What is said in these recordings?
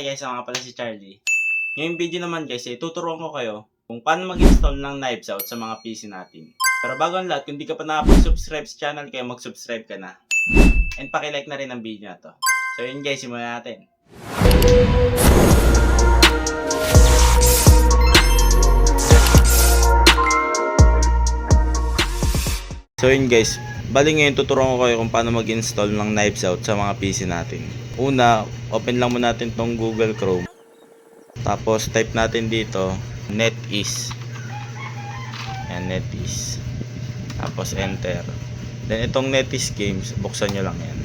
guys, ako nga pala si Charlie. Ngayong video naman guys, tuturuan ko kayo kung paano mag-install ng Knives Out sa mga PC natin. Pero bago ang lahat, kung di ka pa nakapag-subscribe sa channel, kaya mag-subscribe ka na. And pakilike na rin ang video na to. So yun guys, simulan natin. So yun guys, bali ngayon tuturuan ko kayo kung paano mag-install ng Knives Out sa mga PC natin. Una, open lang muna natin tong Google Chrome. Tapos type natin dito NetEase. Yan, NetEase. Tapos enter. Then itong NetEase Games, buksan nyo lang yan.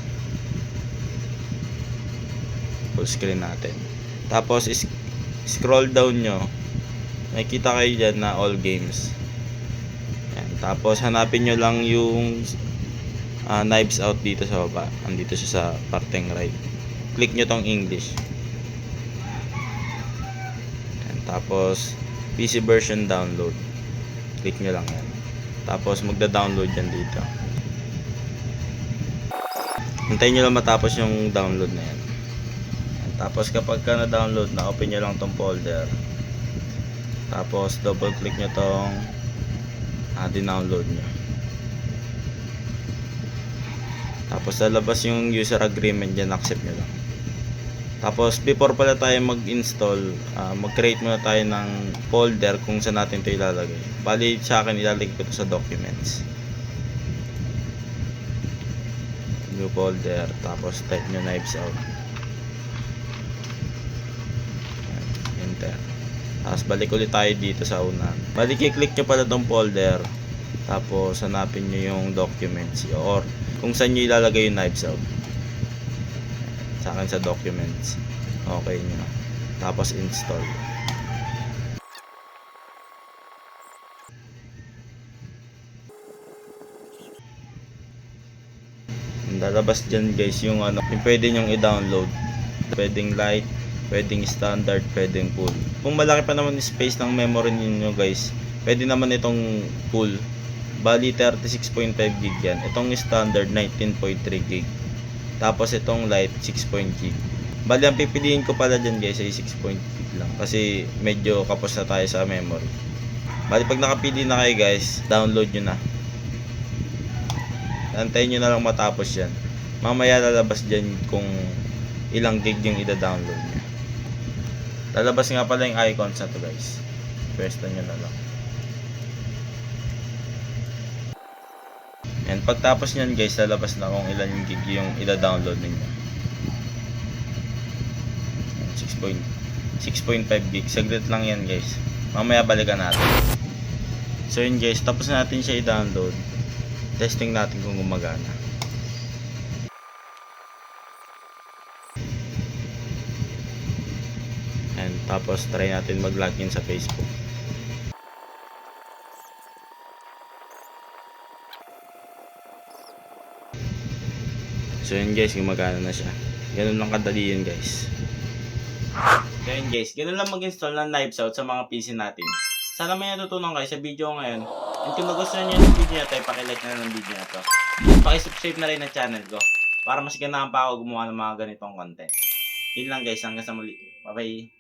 Full screen natin. Tapos scroll down nyo. Nakikita kayo dyan na all games. Yan. Tapos hanapin nyo lang yung Knives Out dito sa baba. Andito siya sa parteng right. Click nyo tong English. Yan. Tapos PC version download. Click nyo lang yan. Tapos magda-download yan dito. Hintayin nyo lang matapos yung download na yan. Tapos kapag ka na-download na, open nyo lang tong folder. Tapos double click nyo tong di-download nyo. Tapos lalabas yung user agreement dyan, accept nyo lang. Tapos before pala tayo mag-install, mag-create muna tayo ng folder kung saan natin ito ilalagay. Bali sa akin ilalagay ko ito sa documents. New folder, tapos type nyo Knives Out. Enter. Tapos balik ulit tayo dito sa unahan. Balik i-click nyo pala itong folder. Tapos hanapin nyo yung documents or kung saan nyo ilalagay yung Knives Out. Sa akin sa documents. Okay nyo. Tapos install. Lalabas dyan guys yung yung pwede nyong i-download. Pwedeng light, pwedeng standard, pwedeng full. Kung malaki pa naman space ng memory niyo guys, pwede naman itong full. Bali 36.5 gig yan. Itong standard 19.3 gig. Tapos itong light 6.0 gig. Bali ang pipiliin ko pala dyan guys ay 6.0 gig lang. Kasi medyo kapos na tayo sa memory. Bali pag nakapili na kayo guys, download nyo na. Antayin nyo na lang matapos yan. Mamaya lalabas dyan kung ilang gig yung ida-download nyo. Lalabas nga pala yung icons na to guys. Pwesto nyo na lang. And pagtapos nyan guys, lalabas na kung ilan yung gig yung ida-download ninyo. 6.5 gig. Saglit lang yan guys. Mamaya balikan natin. So yun guys, tapos na natin siya i-download. Testing natin kung gumagana. And tapos try natin mag-login sa Facebook. So yun guys, gumagana na siya. Ganun lang kadali yun guys. So yun guys, ganun lang mag-install ng Knives Out sa mga PC natin. Sana may natutunan kayo sa video ngayon. And kung nagustuhan nyo yung video na ito, pakilike na ng video na ito. Pakisubscribe na rin ang channel ko para mas ganahan pa ako gumawa ng mga ganitong content. Yun lang guys, hanggang sa muli. Bye bye!